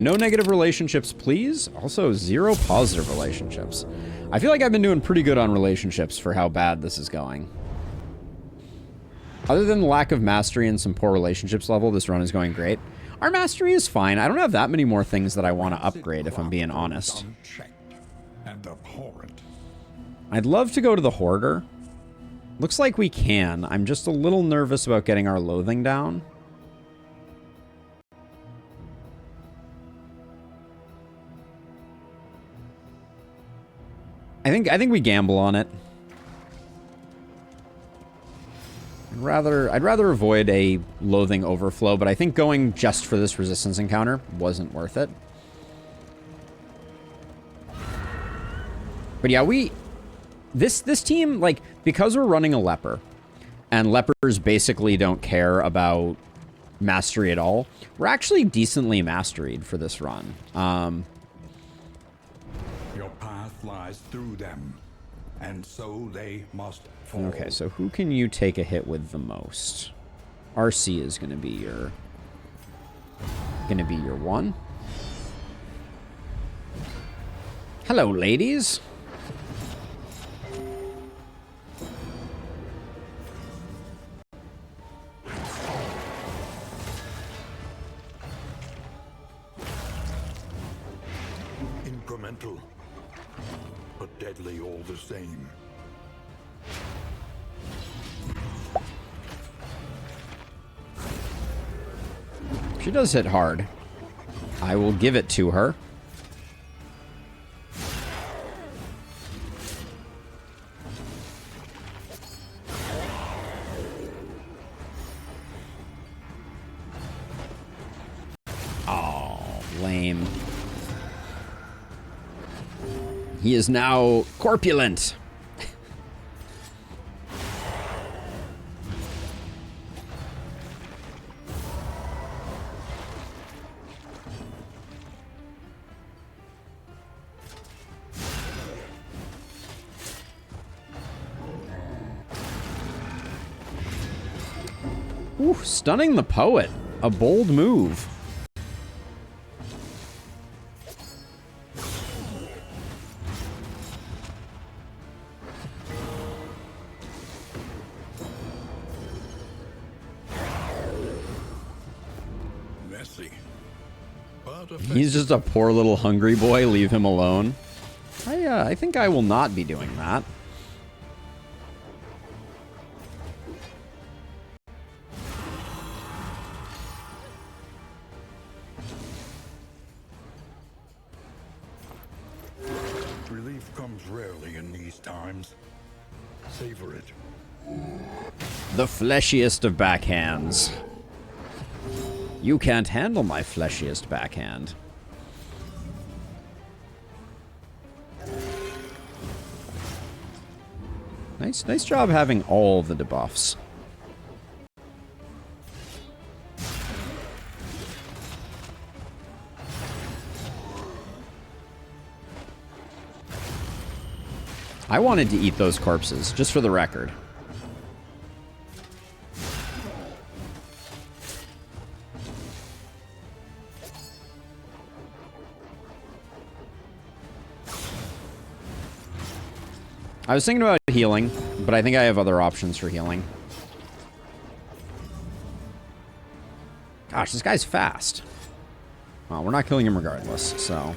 No negative relationships, please. Also, 0 positive relationships. I feel like I've been doing pretty good on relationships for how bad this is going. Other than the lack of mastery and some poor relationships level, this run is going great. Our mastery is fine. I don't have that many more things that I want to upgrade, if I'm being honest. I'd love to go to the Hoarder. Looks like we can. I'm just a little nervous about getting our loathing down. I think we gamble on it. I'd rather avoid a loathing overflow, but I think going just for this resistance encounter wasn't worth it. But yeah, this team, like, because we're running a leper, and lepers basically don't care about mastery at all, we're actually decently masteried for this run. Your path lies through them, and so they must fall. Okay, so who can you take a hit with the most? RC is gonna be your one. Hello, ladies. Incremental, but deadly all the same. She does hit hard. I will give it to her. Oh, lame. He is now corpulent. Ooh, stunning the poet. A bold move. Messy. He's just a poor little hungry boy. Leave him alone. I think I will not be doing that. Relief comes rarely in these times. Savor it. The fleshiest of backhands. You can't handle my fleshiest backhand. Nice job having all the debuffs. I wanted to eat those corpses, just for the record. I was thinking about healing, but I think I have other options for healing. Gosh, this guy's fast. Well, we're not killing him regardless, so...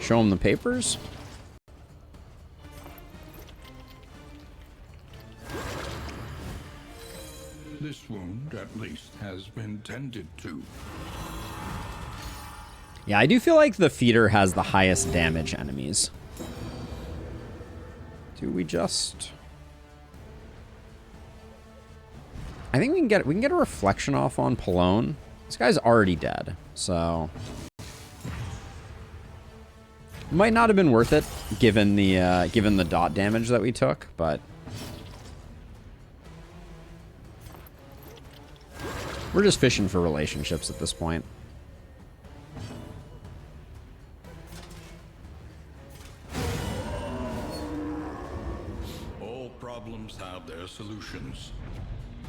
Show him the papers. This wound, at least, has been tended to. Yeah, I do feel like the feeder has the highest damage enemies. Do we just... I think we can get a reflection off on Pallone. This guy's already dead, so... Might not have been worth it, given the dot damage that we took, but... We're just fishing for relationships at this point. All problems have their solutions,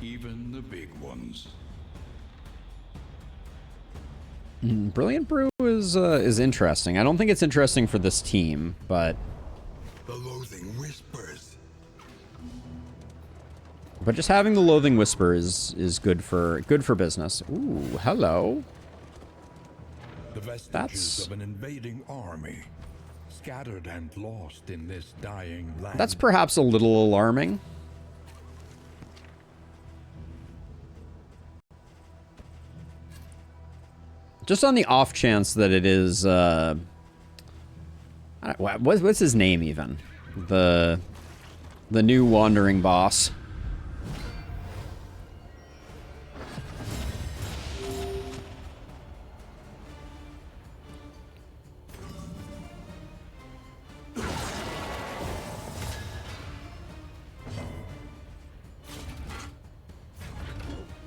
even the big ones. Brilliant Brew is interesting. I don't think it's interesting for this team, but The loathing whispers. but just having the Loathing Whisper is good for business. Ooh, hello. The vestiges That's- of an invading army, scattered and lost in this dying land. That's perhaps a little alarming. Just on the off chance that it is, what's his name even? The new wandering boss.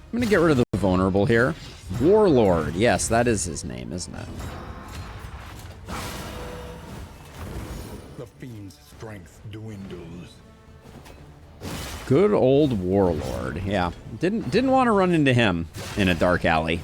I'm gonna get rid of the vulnerable here. Warlord. Yes, that is his name, isn't it? The fiend's strength dwindles. Good old Warlord. Yeah. Didn't want to run into him in a dark alley.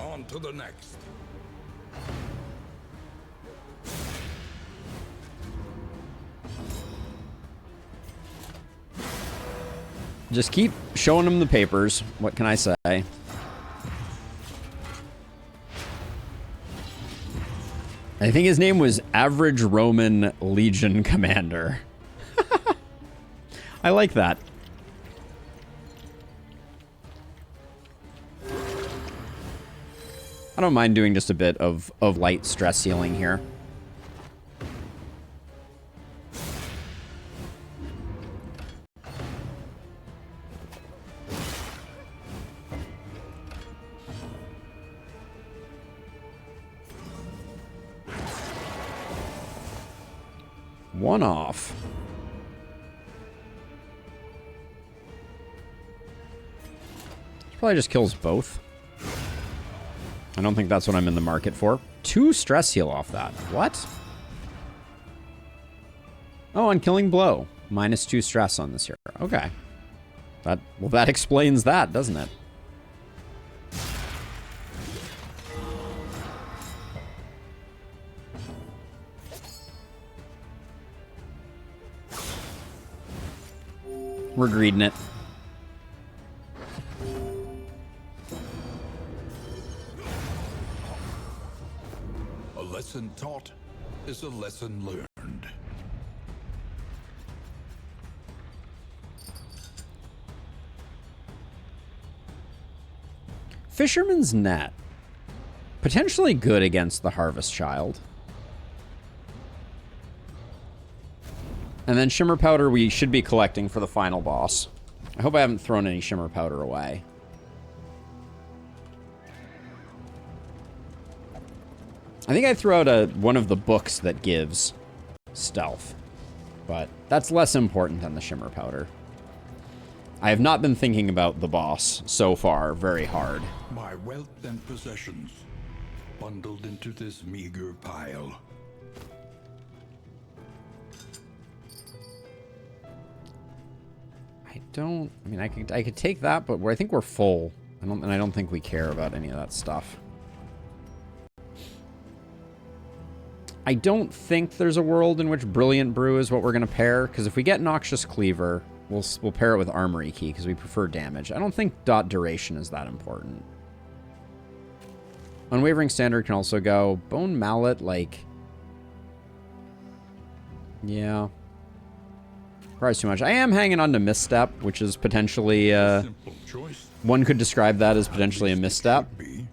On to the next. Just keep showing him the papers. What can I say? I think his name was Average Roman Legion Commander. I like that. I don't mind doing just a bit of light stress healing here. One off. Probably just kills both. I don't think that's what I'm in the market for. 2 stress heal off that. What? Oh, and Killing Blow. -2 stress on this here. Okay. That explains that, doesn't it? We're greeding it. A lesson taught is a lesson learned. Fisherman's Net. Potentially good against the Harvest Child. And then Shimmer Powder we should be collecting for the final boss. I hope I haven't thrown any Shimmer Powder away. I think I threw out one of the books that gives stealth. But that's less important than the Shimmer Powder. I have not been thinking about the boss so far very hard. My wealth and possessions bundled into this meager pile. I mean, I could take that, but I think we're full. I don't think we care about any of that stuff. I don't think there's a world in which Brilliant Brew is what we're going to pair, because if we get Noxious Cleaver, we'll pair it with Armory Key, because we prefer damage. I don't think dot duration is that important. Unwavering Standard can also go. Bone Mallet, like... yeah. Probably too much. I am hanging on to Misstep, which is potentially... Simple choice. one could describe that as potentially a misstep. Be.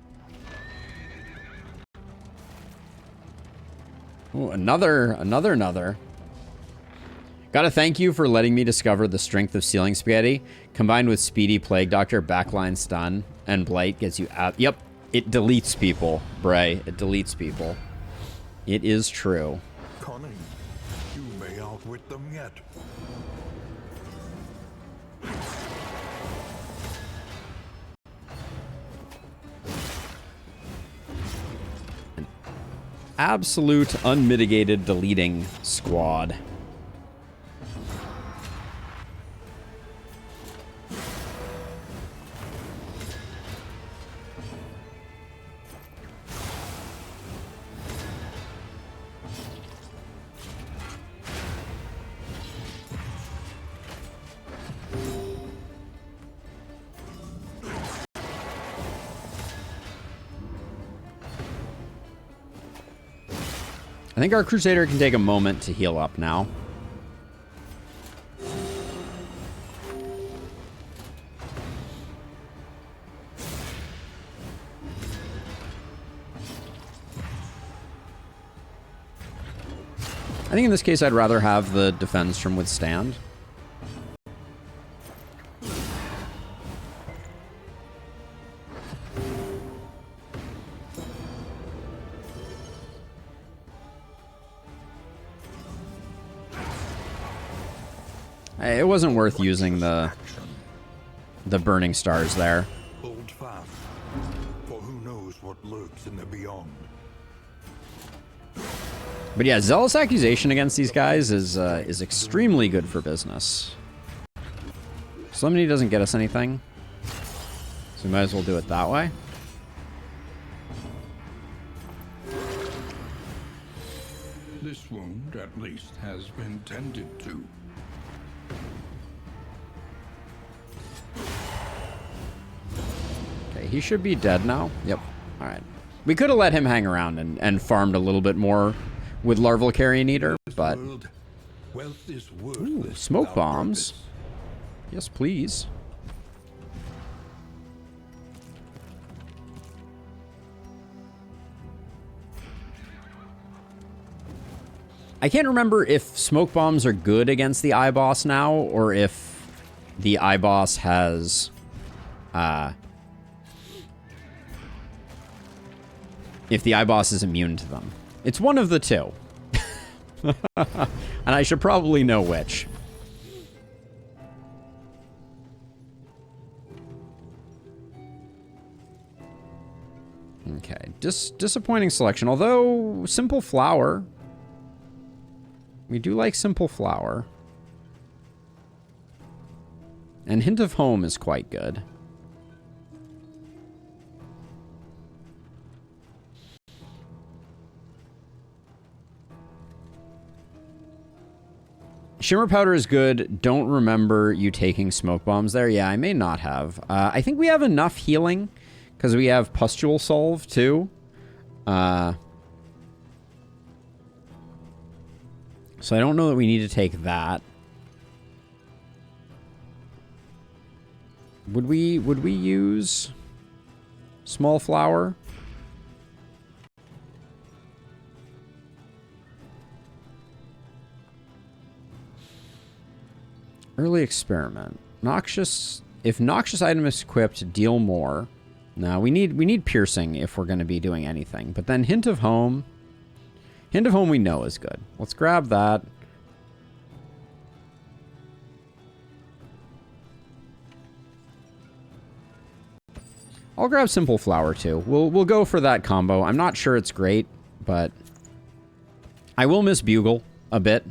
Ooh, another. Gotta thank you for letting me discover the strength of Ceiling Spaghetti. Combined with Speedy Plague Doctor, Backline Stun, and Blight gets you out. Yep, it deletes people, Bray. It deletes people. It is true. Cunning. You may outwit them yet. Absolute unmitigated deleting squad. I think our Crusader can take a moment to heal up now. I think in this case I'd rather have the defense from Withstand. It wasn't worth using the burning stars there. Hold fast, for who knows what lurks in the beyond. But yeah, Zealous Accusation against these guys is extremely good for business. Solemnity doesn't get us anything, so we might as well do it that way. This wound, at least, has been tended to. Okay, he should be dead now. Yep. All right. We could have let him hang around and farmed a little bit more with Larval Carrion Eater, but... Wealth is Ooh, smoke bombs. Yes, please. I can't remember if smoke bombs are good against the iBoss now, or if the iBoss has... if the iBoss is immune to them. It's one of the two. And I should probably know which. Okay, disappointing selection. Although, Simple Flower. We do like Simple Flower. And Hint of Home is quite good. Shimmer Powder is good. Don't remember you taking smoke bombs there. Yeah, I may not have. I think we have enough healing because we have Pustule Solve too. So I don't know that we need to take that. Would we use Small Flower? Early Experiment. Noxious. If Noxious item is equipped, deal more. No, we need Piercing if we're going to be doing anything. But then Hint of Home. Hint of Home we know is good. Let's grab that. I'll grab Simple Flower too. We'll go for that combo. I'm not sure it's great, but I will miss Bugle a bit.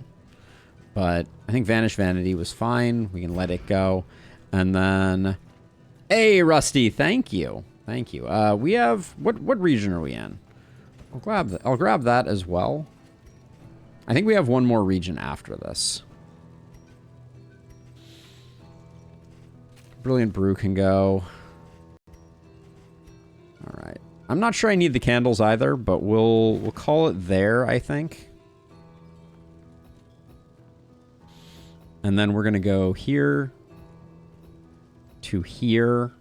But I think Vanish Vanity was fine. We can let it go. And then... Hey, Rusty, thank you. Thank you. We have... What region are we in? I'll grab that as well. I think we have one more region after this. Brilliant Brew can go. Alright. I'm not sure I need the candles either, but we'll call it there, I think. And then we're going to go here to here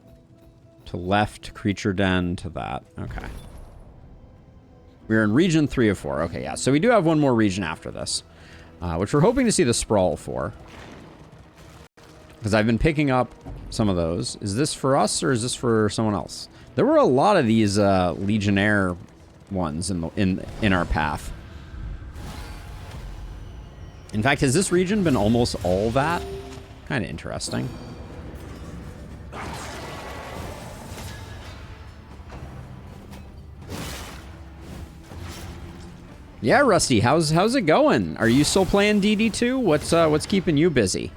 to left, Creature Den to that. Okay. We're in region 3 of 4. Okay, yeah. So we do have one more region after this, which we're hoping to see the Sprawl for. Because I've been picking up some of those. Is this for us or is this for someone else? There were a lot of these Legionnaire ones in our path. In fact, has this region been almost all that? Kind of interesting. Yeah, Rusty, how's it going? Are you still playing DD2? What's keeping you busy?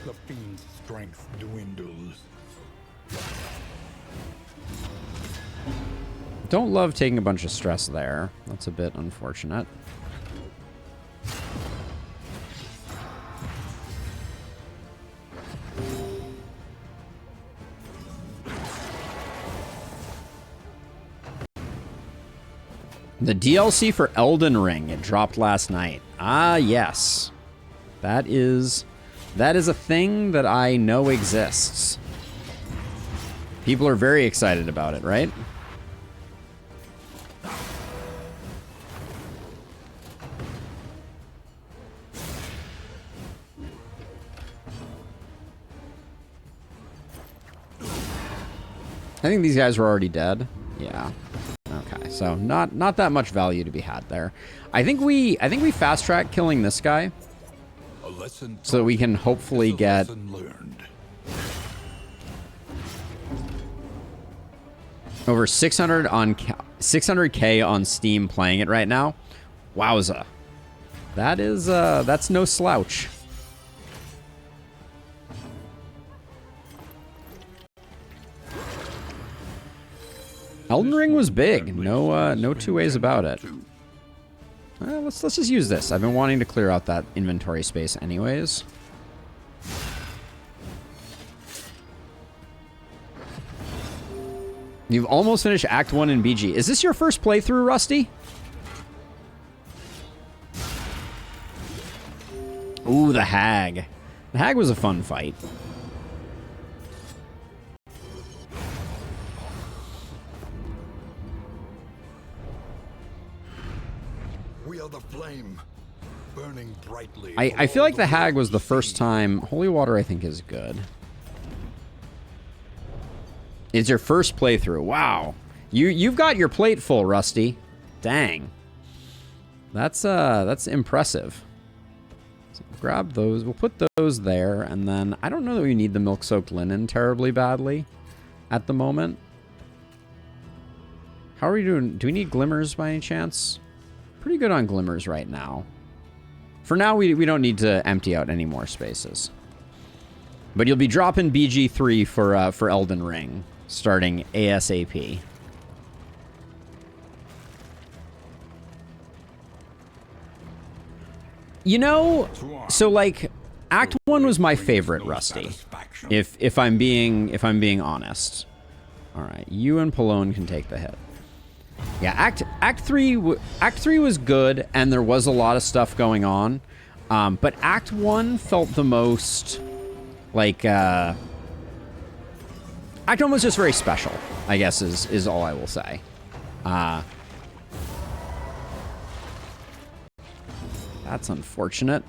The fiend's strength dwindles. Don't love taking a bunch of stress there. That's a bit unfortunate. The DLC for Elden Ring, it dropped last night. Ah, yes. That is a thing that I know exists. People are very excited about it, right? I think these guys were already dead. Yeah. Okay, so not that much value to be had there. I think we fast track killing this guy, so that we can hopefully get over 600K on Steam playing it right now. Wowza, that's no slouch. Elden Ring was big. No two ways about it. Let's just use this. I've been wanting to clear out that inventory space anyways. You've almost finished Act 1 in BG. Is this your first playthrough, Rusty? Ooh, the Hag. The Hag was a fun fight. The flame burning brightly. I feel like the Hag was the first time. Holy Water, I think, is good. It's your first playthrough. Wow. You've got your plate full, Rusty. Dang. That's impressive. So grab those. We'll put those there, and then I don't know that we need the milk-soaked linen terribly badly at the moment. How are we doing? Do we need glimmers by any chance? Pretty good on glimmers right now. For now, we don't need to empty out any more spaces. But you'll be dropping BG3 for Elden Ring, starting ASAP. You know, so like Act 1 was my favorite, Rusty. If I'm being honest. All right, you and Pallone can take the hit. Yeah, Act 3 was good, and there was a lot of stuff going on. But Act 1 felt the most like Act 1 was just very special, I guess is all I will say. That's unfortunate.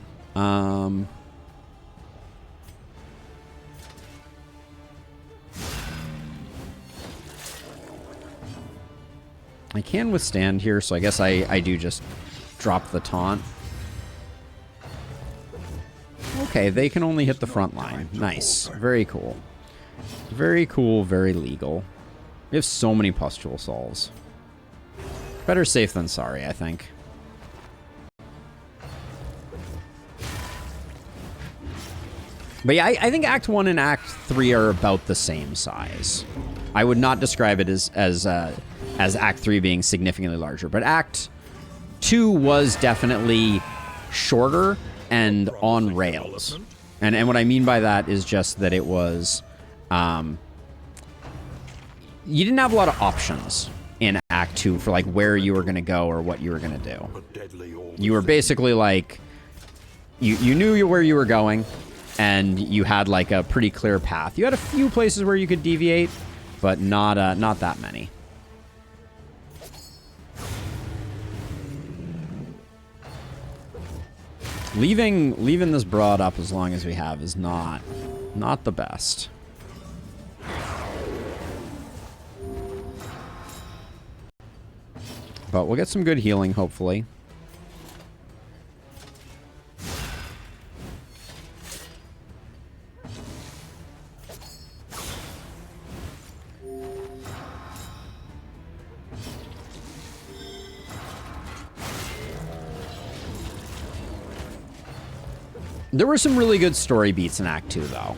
I can withstand here, so I guess I do just drop the taunt. Okay, they can only hit the front line. Nice. Very cool. Very cool, very legal. We have so many pustule souls. Better safe than sorry, I think. But yeah, I think Act 1 and Act 3 are about the same size. I would not describe it as Act 3 being significantly larger, but Act 2 was definitely shorter and on rails. And what I mean by that is just that it was, you didn't have a lot of options in Act 2 for like where you were going to go or what you were going to do. You were basically like, you knew where you were going, and you had like a pretty clear path. You had a few places where you could deviate, but not that many. Leaving this broad up as long as we have is not the best. But we'll get some good healing, hopefully. There were some really good story beats in Act 2, though.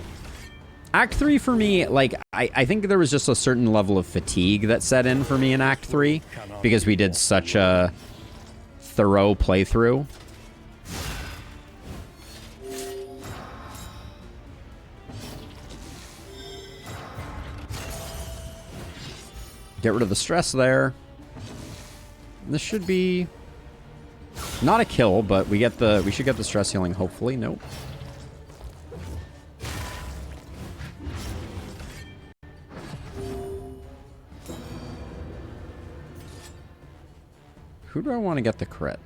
Act 3 for me, like, I think there was just a certain level of fatigue that set in for me in Act 3 because we did such a thorough playthrough. Get rid of the stress there. This should be not a kill, but we should get the stress healing, hopefully. Nope. Who do I want to get the crit?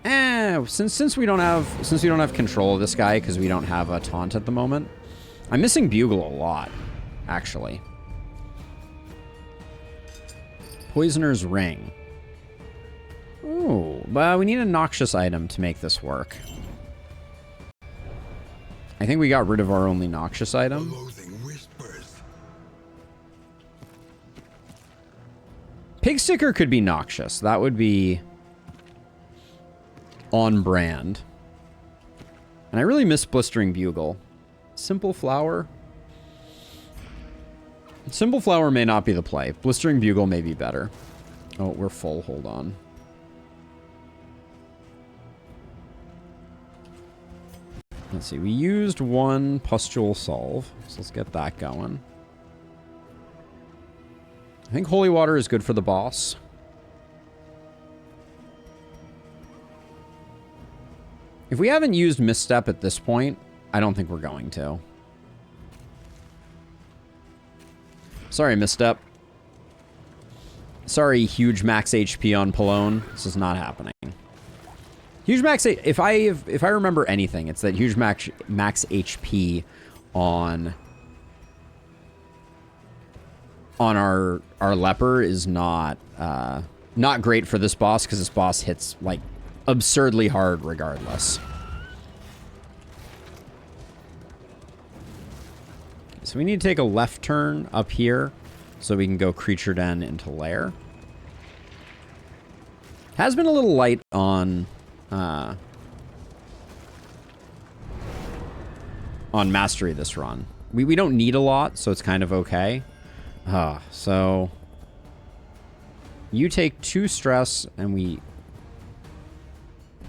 Since we don't have control of this guy because we don't have a taunt at the moment, I'm missing Bugle a lot, actually. Poisoner's Ring. Ooh, but we need a noxious item to make this work. I think we got rid of our only noxious item. Pig Sticker could be noxious. That would be on brand. And I really miss Blistering Bugle. Simple Flower. Simple Flower may not be the play. Blistering Bugle may be better. Oh, we're full. Hold on. Let's see. We used one Pustule Solve. So let's get that going. I think Holy Water is good for the boss. If we haven't used Misstep at this point, I don't think we're going to. Sorry, Misstep. Sorry, huge max HP on Pallone. This is not happening. Huge max... If I remember anything, it's that huge max HP on our leper is not great for this boss because this boss hits like absurdly hard regardless. So we need to take a left turn up here so we can go Creature Den into Lair. Has been a little light on Mastery this run. We don't need a lot, so it's kind of okay. So you take 2 stress and we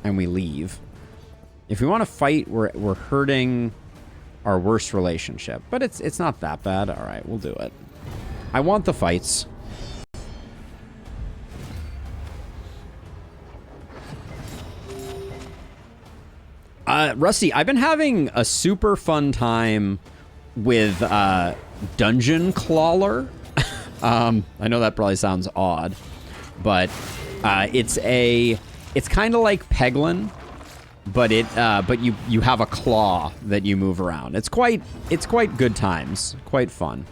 leave. If we want to fight, we're hurting our worst relationship, but it's not that bad. All right, we'll do it. I want the fights. Rusty, I've been having a super fun time with Dungeon Clawler. I know that probably sounds odd, but it's kind of like Peglin, but you have a claw that you move around. It's quite good times, quite fun.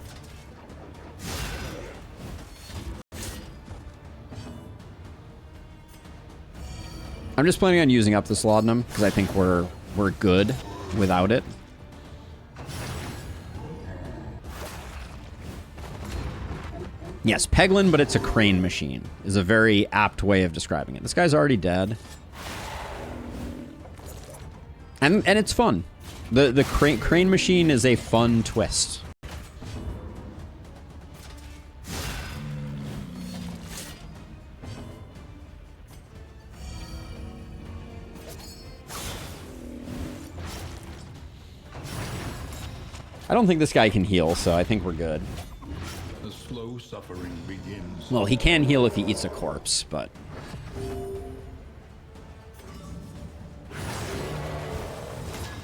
I'm just planning on using up this laudanum because I think we're good without it. Yes, Peglin, but it's a crane machine, is a very apt way of describing it. This guy's already dead. And it's fun. The crane machine is a fun twist. I don't think this guy can heal, so I think we're good. The slow suffering begins. Well, he can heal if he eats a corpse, but...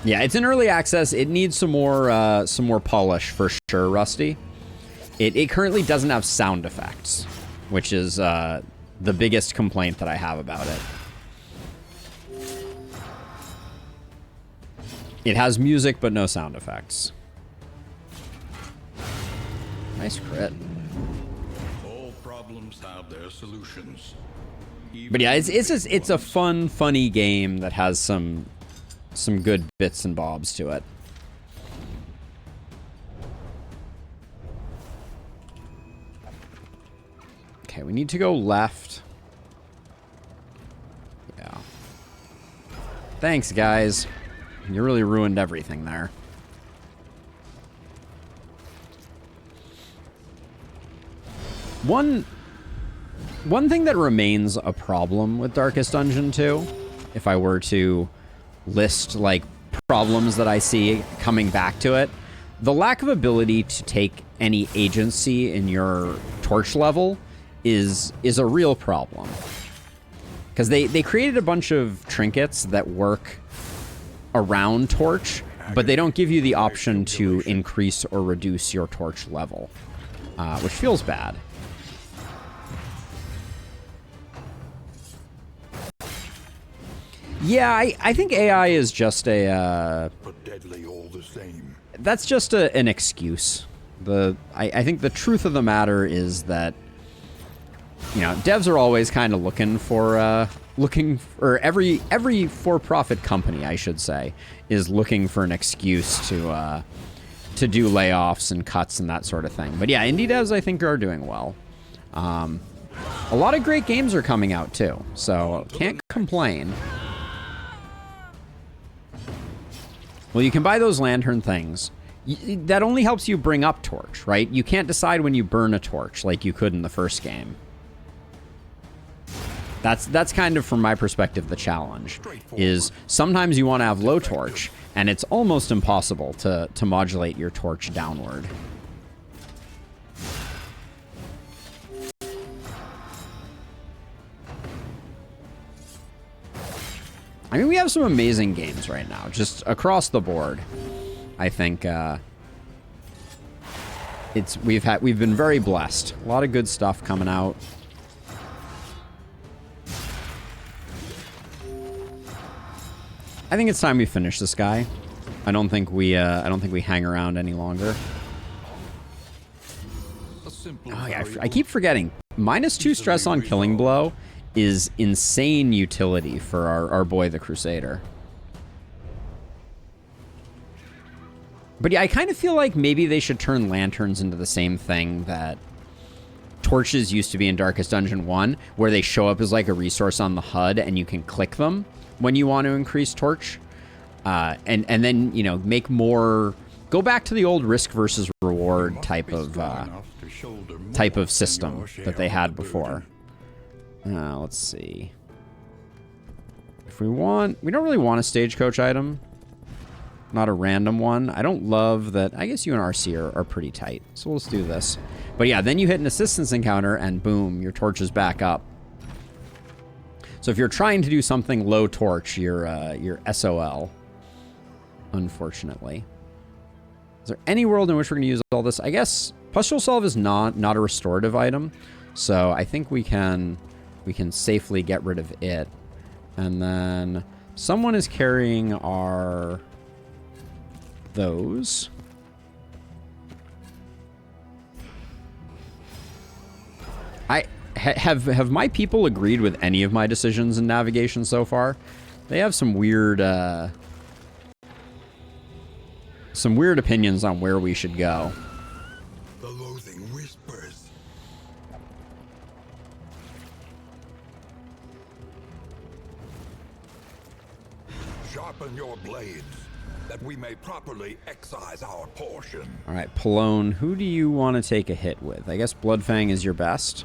Yeah, it's in early access. It needs some more polish for sure, Rusty. It currently doesn't have sound effects, which is the biggest complaint that I have about it. It has music, but no sound effects. Nice crit. All problems have their solutions. But yeah, it's a funny game that has some good bits and bobs to it. Okay, we need to go left. Yeah. Thanks, guys. You really ruined everything there. One thing that remains a problem with Darkest Dungeon 2, if I were to list like problems that I see coming back to it, the lack of ability to take any agency in your torch level is a real problem. Because they created a bunch of trinkets that work around torch, but they don't give you the option to increase or reduce your torch level, which feels bad. Yeah, I think AI is just a... But deadly all the same. That's just an excuse. I think the truth of the matter is that, you know, devs are always kind of looking for every for-profit company, I should say, is looking for an excuse to do layoffs and cuts and that sort of thing. But yeah, indie devs I think are doing well. A lot of great games are coming out too, so can't complain. Well, you can buy those lantern things. That only helps you bring up torch, right? You can't decide when you burn a torch like you could in the first game. That's kind of, from my perspective, the challenge. Is sometimes you want to have low torch, and it's almost impossible to modulate your torch downward. I mean, we have some amazing games right now, just across the board. I think we've been very blessed. A lot of good stuff coming out. I think it's time we finish this guy. I don't think we hang around any longer. Oh yeah, I keep forgetting. -2 stress on Killing Blow is insane utility for our boy the Crusader. But yeah, I kind of feel like maybe they should turn lanterns into the same thing that torches used to be in Darkest Dungeon 1, where they show up as like a resource on the HUD and you can click them when you want to increase torch. And then, you know, make more... Go back to the old risk versus reward type of system that they had before. Let's see. If we don't really want a stagecoach item. Not a random one. I don't love that. I guess you and RC are pretty tight. So let's do this. But yeah, then you hit an assistance encounter and boom, your torch is back up. So if you're trying to do something low torch, you're SOL. Unfortunately. Is there any world in which we're going to use all this? I guess Pustule Salve is not a restorative item. So I think we can safely get rid of it. And then someone is carrying those. Have my people agreed with any of my decisions in navigation so far? They have some weird opinions on where we should go. The loathing whispers. Sharpen your blades, that we may properly excise our portion. All right, Pallone, who do you want to take a hit with? I guess Bloodfang is your best.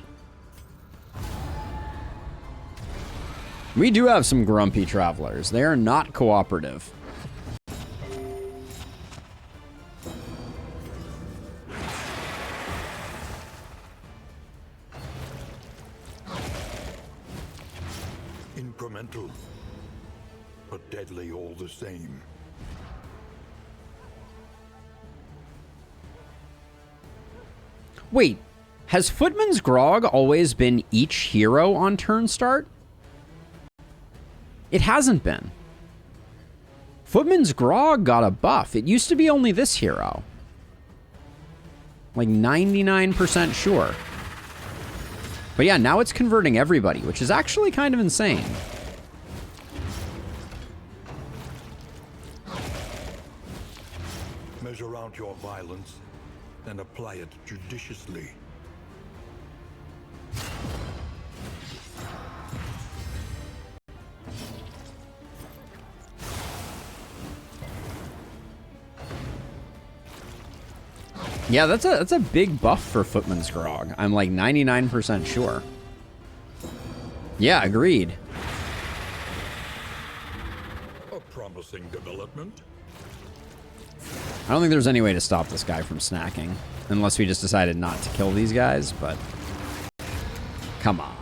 We do have some grumpy travelers. They are not cooperative. Incremental, but deadly all the same. Wait, has Footman's Grog always been each hero on turn start? It hasn't been. Footman's Grog got a buff. It used to be only this hero. Like 99% sure. But yeah, now it's converting everybody, which is actually kind of insane. Measure out your violence and apply it judiciously. Yeah, that's a big buff for Footman's Grog. I'm like 99% sure. Yeah, agreed. A promising development. I don't think there's any way to stop this guy from snacking. Unless we just decided not to kill these guys, but... Come on.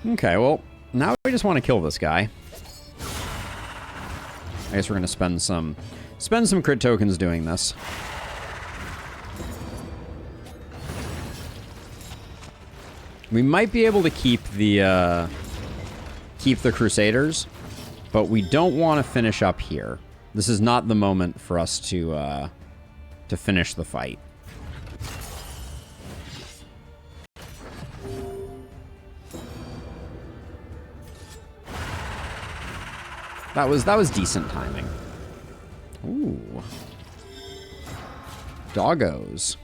Okay, well, now we just want to kill this guy. I guess we're gonna spend some crit tokens doing this. We might be able to keep the Crusaders, but we don't want to finish up here. This is not the moment for us to finish the fight. That was decent timing. Ooh. Doggos.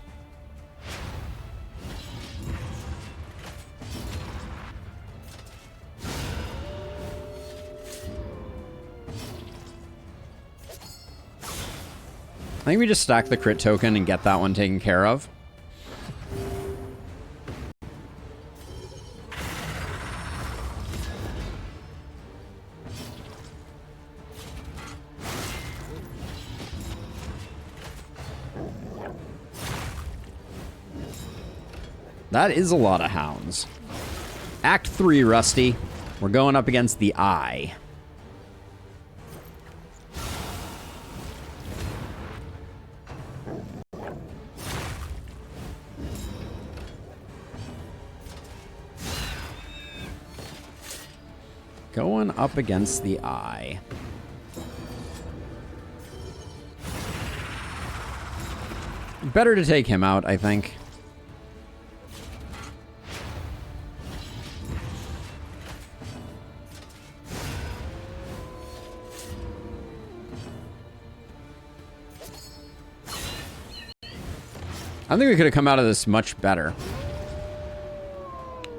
I think we just stack the crit token and get that one taken care of. That is a lot of hounds. Act 3, Rusty. We're going up against the Eye. Going up against the Eye. Better to take him out, I think. I think we could have come out of this much better.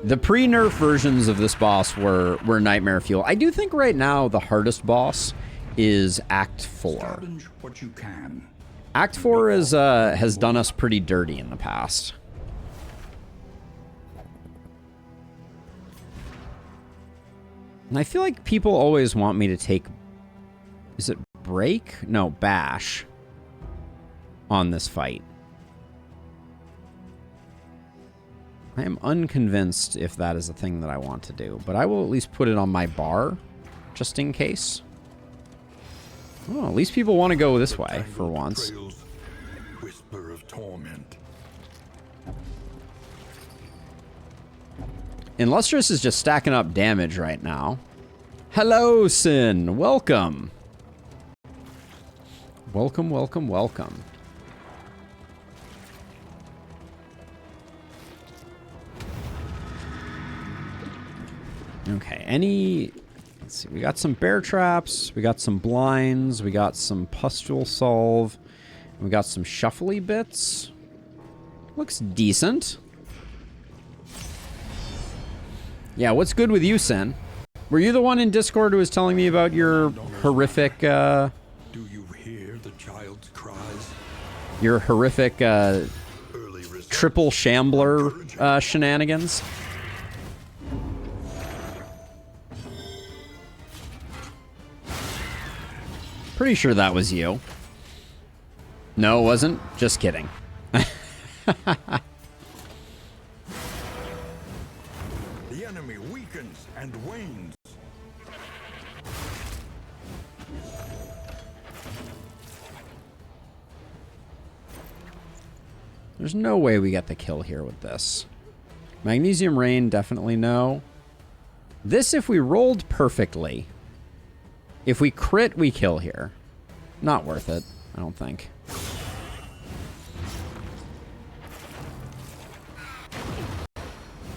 The pre-nerf versions of this boss were nightmare fuel. I do think right now the hardest boss is Act 4. Scavenge what you can. Act 4 has done us pretty dirty in the past. And I feel like people always want me to take... Is it break? No, bash. On this fight. I am unconvinced if that is a thing that I want to do, but I will at least put it on my bar, just in case. Oh, at least people want to go this way for once. Whisper of torment. Illustrious is just stacking up damage right now. Hello, Sin. Welcome. Welcome, welcome, welcome. Okay, let's see, we got some bear traps, we got some blinds, we got some pustule solve, we got some shuffly bits. Looks decent. Yeah, what's good with you, Sin? Were you the one in Discord who was telling me about your horrific, Do you hear the child's cries? Your horrific, triple shambler, shenanigans? Pretty sure that was you. No, it wasn't. Just kidding. The enemy weakens and wanes. There's no way we get the kill here with this. Magnesium Rain, definitely no. This, if we rolled perfectly. If we crit, we kill here. Not worth it, I don't think.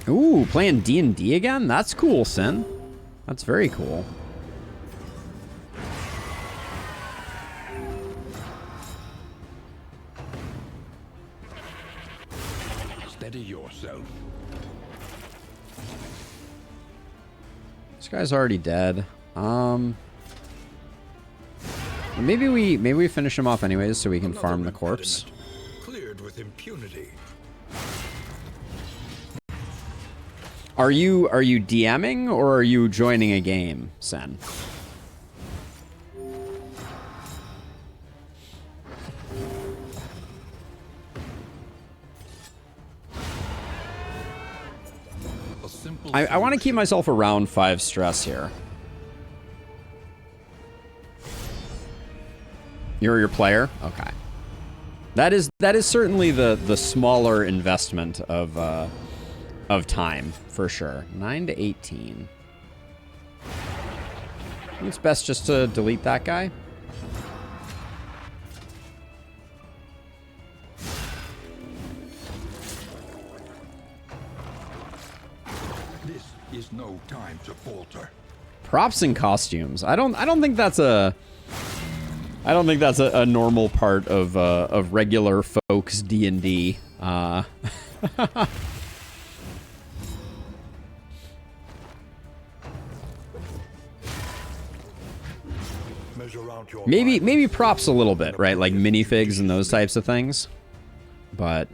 Ooh, playing D&D again? That's cool, Sin. That's very cool. Steady yourself. This guy's already dead. Maybe we finish him off anyways so we can farm the corpse. Cleared with impunity. Are you DMing or are you joining a game, Sen? I want to keep myself around 5 stress here. You're your player? Okay. That is certainly the smaller investment of time, for sure. 9 to 18. I think it's best just to delete that guy. This is no time to falter. Props and costumes. I don't think that's a normal part of regular folks D&D. Maybe props a little bit, right? Like minifigs and those types of things. But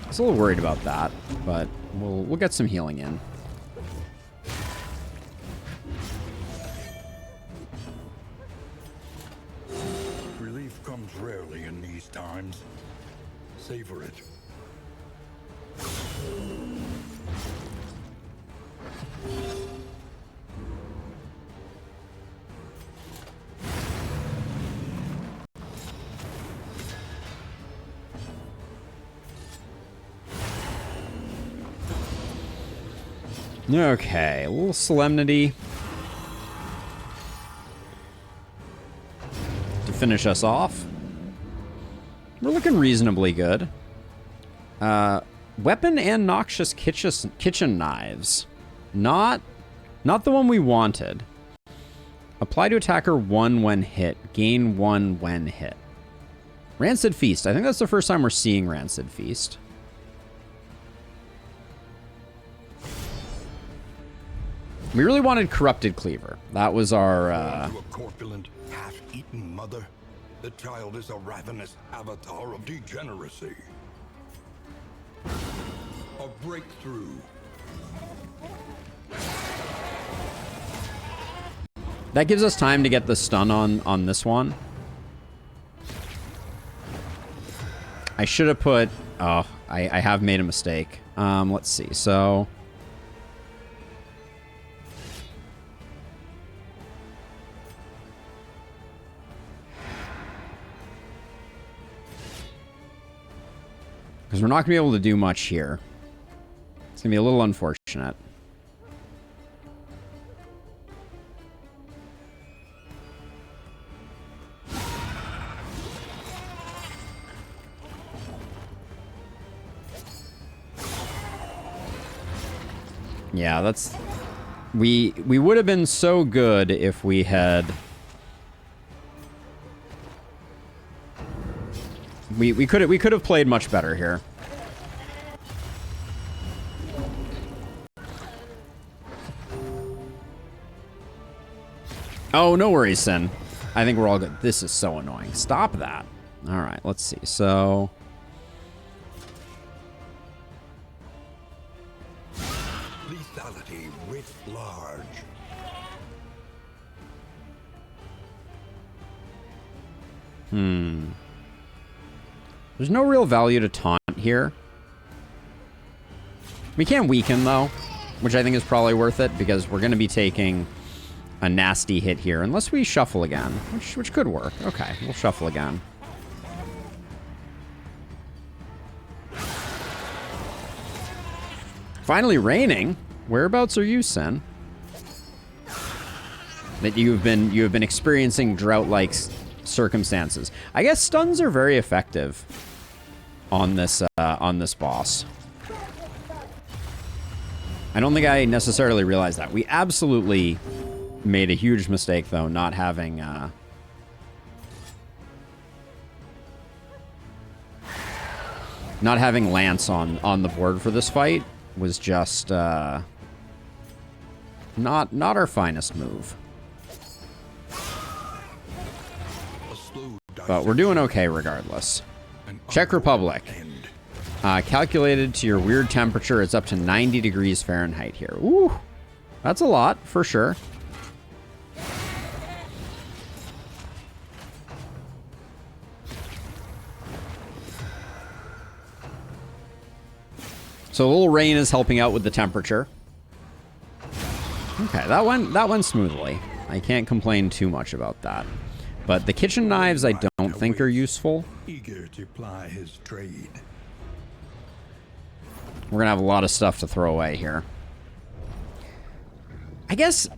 I was a little worried about that, but we'll get some healing in. Relief comes rarely in these times. Savor it. Okay, a little solemnity to finish us off. We're looking reasonably good. Weapon and noxious kitchen knives. Not the one we wanted. Apply to attacker 1 when hit. Gain 1 when hit. Rancid Feast. I think that's the first time we're seeing Rancid Feast. We really wanted Corrupted Cleaver. That was our, To a corpulent, half-eaten mother, the child is a ravenous avatar of degeneracy. A breakthrough. That gives us time to get the stun on this one. I should have put... Oh, I have made a mistake. Let's see. So... because we're not going to be able to do much here. It's going to be a little unfortunate. Yeah, that's... We would have been so good if we had... We could have played much better here. Oh, no worries, Sin. I think we're all good. This is so annoying. Stop that. All right, let's see. So... Lethality writ large. There's no real value to taunt here. We can weaken, though, which I think is probably worth it, because we're going to be taking a nasty hit here, unless we shuffle again, which could work. Okay, we'll shuffle again. Finally raining. Whereabouts are you, Sin? That you have been experiencing drought-like circumstances. I guess stuns are very effective on this boss. I don't think I necessarily realized that. We absolutely made a huge mistake, though, not having Lance on the board for this fight was just not our finest move. But we're doing okay regardless. Czech Republic. Calculated to your weird temperature, it's up to 90 degrees Fahrenheit here. Ooh, that's a lot, for sure. So a little rain is helping out with the temperature. Okay, that went smoothly. I can't complain too much about that. But the kitchen knives I don't think are useful. Eager to ply his trade. We're gonna have a lot of stuff to throw away here. I guess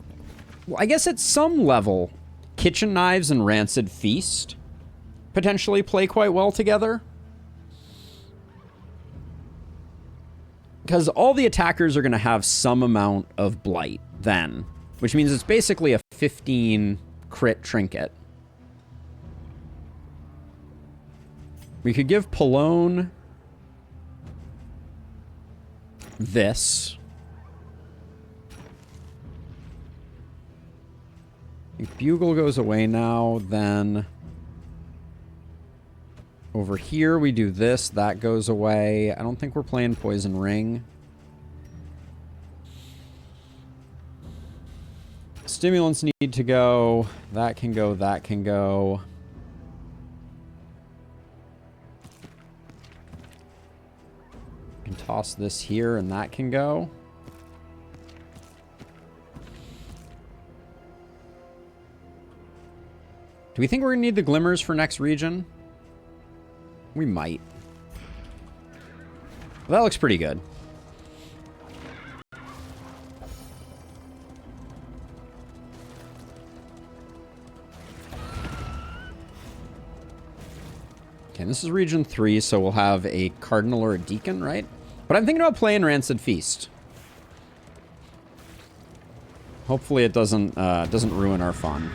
at some level, kitchen knives and Rancid Feast potentially play quite well together. Because all the attackers are gonna have some amount of blight then, which means it's basically a 15 crit trinket. We could give Pallone this. If Bugle goes away now, then over here we do this, that goes away. I don't think we're playing Poison Ring. Stimulants need to go. That can go, that can go. Can toss this here and that can go. Do we think we're gonna need the glimmers for next region? We might. Well, that looks pretty good. Okay, this is region 3, so we'll have a cardinal or a deacon, right? But I'm thinking about playing Rancid Feast. Hopefully it doesn't ruin our fun.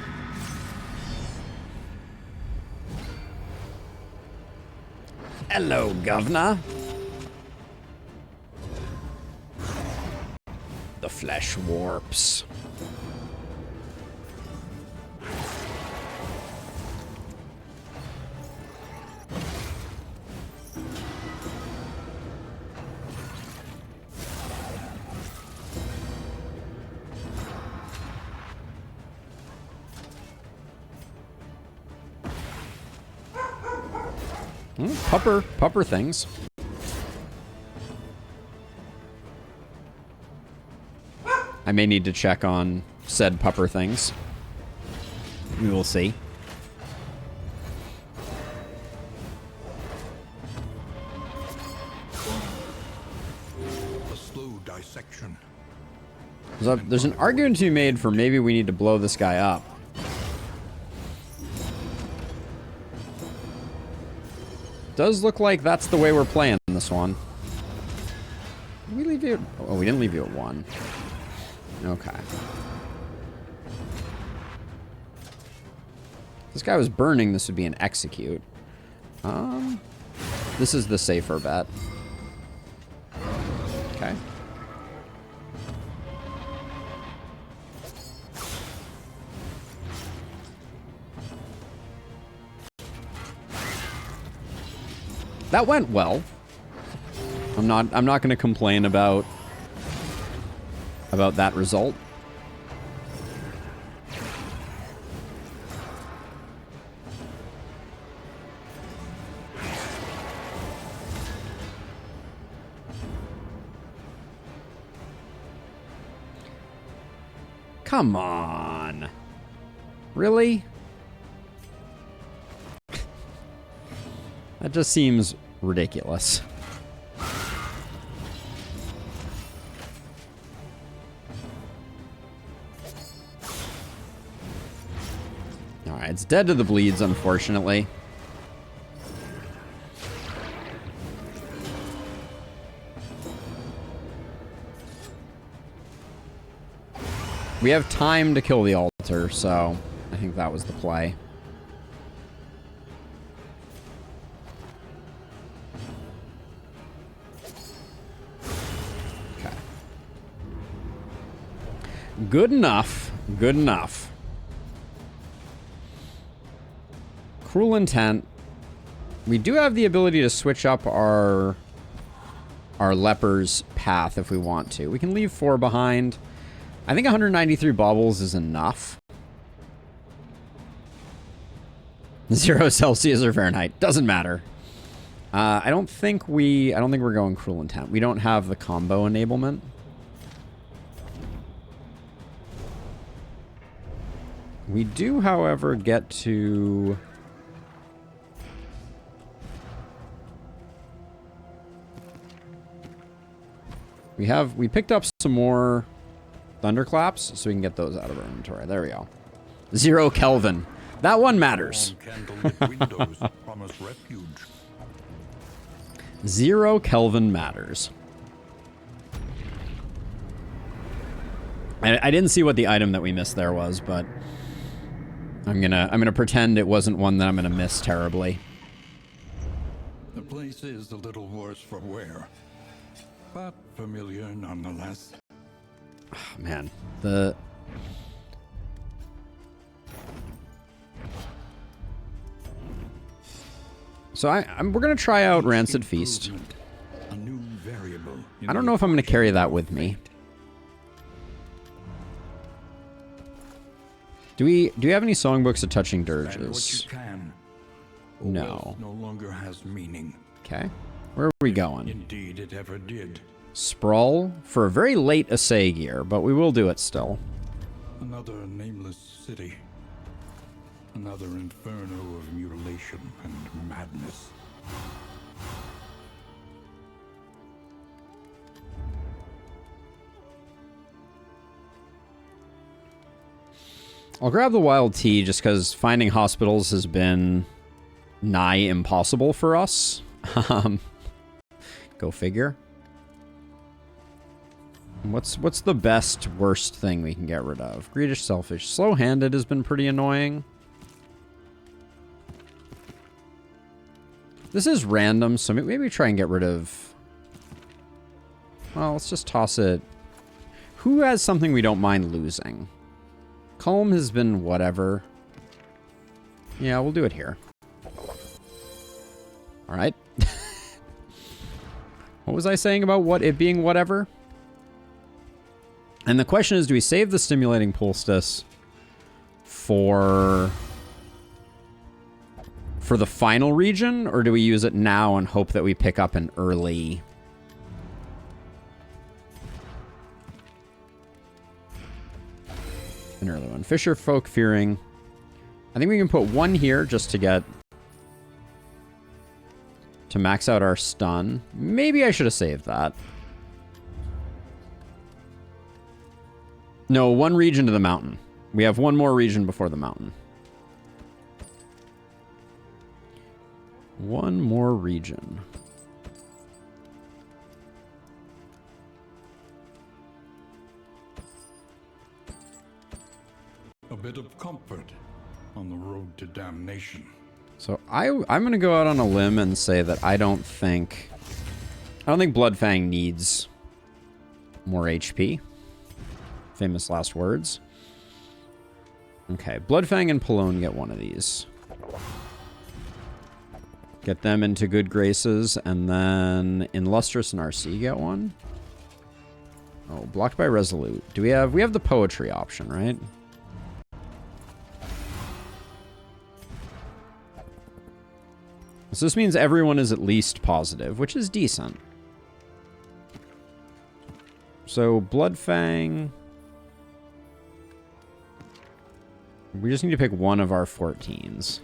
Hello, Governor. The flesh warps. Pupper things. I may need to check on said pupper things. We will see. A slow dissection. There's an argument to be made for maybe we need to blow this guy up. Does look like that's the way we're playing this one. Did we leave you at... Oh, we didn't leave you at 1. Okay. If this guy was burning, this would be an execute. This is the safer bet. Okay. That went well. I'm not going to complain about that result. Come on. Really? That just seems ridiculous. Alright, it's dead to the bleeds, unfortunately. We have time to kill the altar, so I think that was the play. Okay. Good enough. Good enough. Cruel Intent. We do have the ability to switch up our leper's path if we want to. We can leave 4 behind. I think 193 baubles is enough. 0 Celsius or Fahrenheit. Doesn't matter. I don't think we're going Cruel Intent. We don't have the combo enablement. We do, however, get to... We picked up some more thunderclaps, so we can get those out of our inventory. There we go. 0 Kelvin. That one matters. 0 Kelvin matters. I didn't see what the item that we missed there was, but I'm gonna pretend it wasn't one that I'm gonna miss terribly. The place is a little worse for wear, but familiar nonetheless. Oh, man, So we're gonna try out Rancid Feast. A new variable. I don't know if I'm gonna carry that with me. Do we have any songbooks of touching dirges? No. No longer has meaning. Okay. Where are we going? Indeed, it ever did. Sprawl for a very late assay gear, but we will do it still. Another nameless city. Another inferno of mutilation and madness. I'll grab the wild tea just because finding hospitals has been nigh impossible for us. Go figure. What's the best, worst thing we can get rid of? Greedish, Selfish. Slow-handed has been pretty annoying. This is random, so maybe try and get rid of... Well, let's just toss it. Who has something we don't mind losing? Calm has been whatever. Yeah, we'll do it here. Alright. What was I saying about it being whatever? And the question is, do we save the Stimulating Poultice for the final region, or do we use it now and hope that we pick up an early... one? Fisher Folk Fearing. I think we can put 1 here just to max out our stun. Maybe I should have saved that. No, 1 region to the mountain. We have 1 more region before the mountain. 1 more region. A bit of comfort on the road to damnation. So I'm going to go out on a limb and say that I don't think Bloodfang needs more HP. Famous last words. Okay, Bloodfang and Pallone get 1 of these. Get them into good graces, and then Illustrious and RC get one. Oh, blocked by Resolute. Do we have the poetry option, right? So this means everyone is at least positive, which is decent. So Bloodfang. We just need to pick one of our 14s.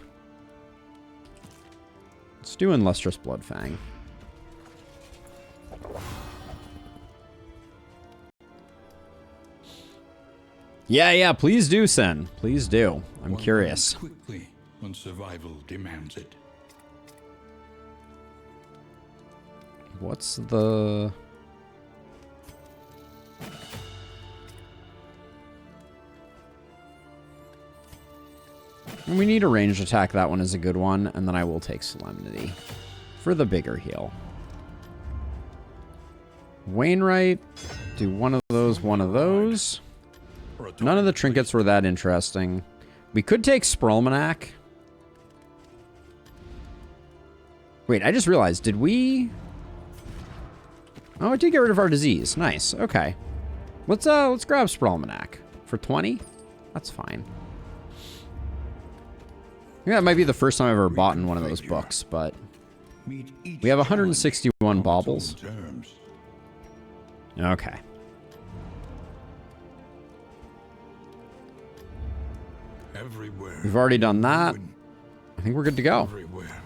Let's do Illustrious Bloodfang. Yeah, please do, Sen. Please do. I'm curious. Quickly when survival demands it. What's the... We need a ranged attack. That one is a good one. And then I will take Solemnity for the bigger heal. Wainwright. Do one of those, one of those. None of the trinkets were that interesting. We could take Spralmanac. Wait, I just realized, did we... Oh, it did get rid of our disease. Nice. Okay. Let's grab Spralmanac for 20. That's fine. I think that might be the first time I've ever bought in one of those books, but we have 161 baubles. Okay. Everywhere. We've already done that. I think we're good to go. Everywhere.